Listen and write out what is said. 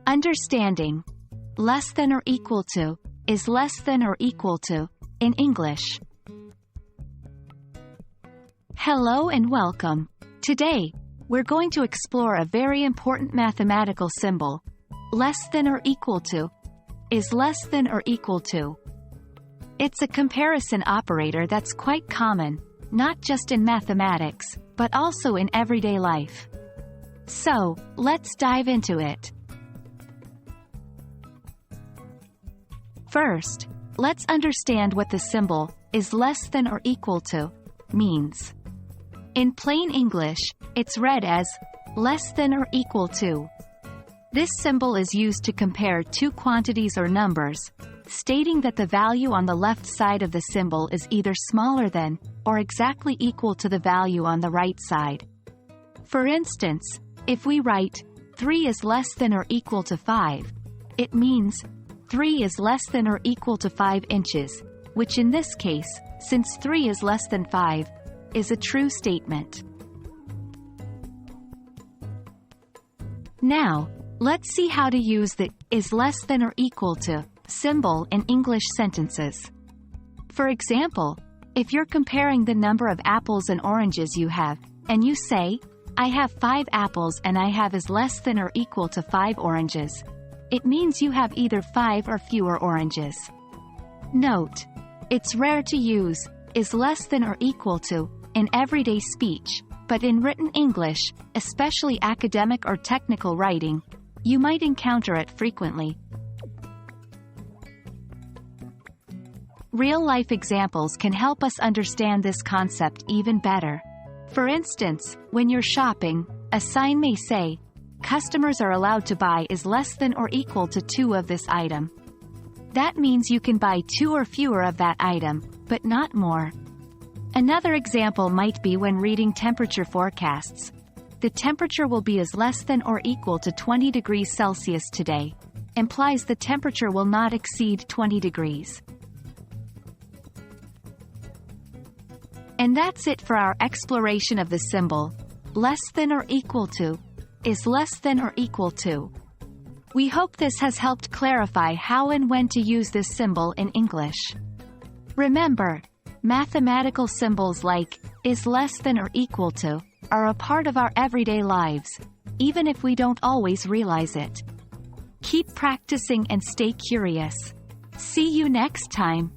Understanding. Less than or equal to is less than or equal to in English. Hello and welcome. Today, we're going to explore a very important mathematical symbol. Less than or equal to is less than or equal to. It's a comparison operator that's quite common, not just in mathematics, but also in everyday life. So, let's dive into it. First, let's understand what the symbol is less than or equal to means. In plain English, it's read as less than or equal to. This symbol is used to compare two quantities or numbers, stating that the value on the left side of the symbol is either smaller than or exactly equal to the value on the right side. For instance, if we write 3 is less than or equal to 5, it means 3 is less than or equal to 5 inches, which in this case, since 3 is less than 5, is a true statement. Now, let's see how to use the is less than or equal to symbol in English sentences. For example, if you're comparing the number of apples and oranges you have, and you say, I have 5 apples and I have is less than or equal to 5 oranges, it means you have either 5 or fewer oranges. Note, it's rare to use is less than or equal to in everyday speech, but in written English, especially academic or technical writing, you might encounter it frequently. Real-life examples can help us understand this concept even better. For instance, when you're shopping, a sign may say, customers are allowed to buy is less than or equal to 2 of this item. That means you can buy 2 or fewer of that item, but not more. Another example might be when reading temperature forecasts. The temperature will be as less than or equal to 20 degrees Celsius today, implies the temperature will not exceed 20 degrees. And that's it for our exploration of the symbol, less than or equal to is less than or equal to. We hope this has helped clarify how and when to use this symbol in English. Remember, mathematical symbols like is less than or equal to are a part of our everyday lives, even if we don't always realize it. Keep practicing and stay curious. See you next time.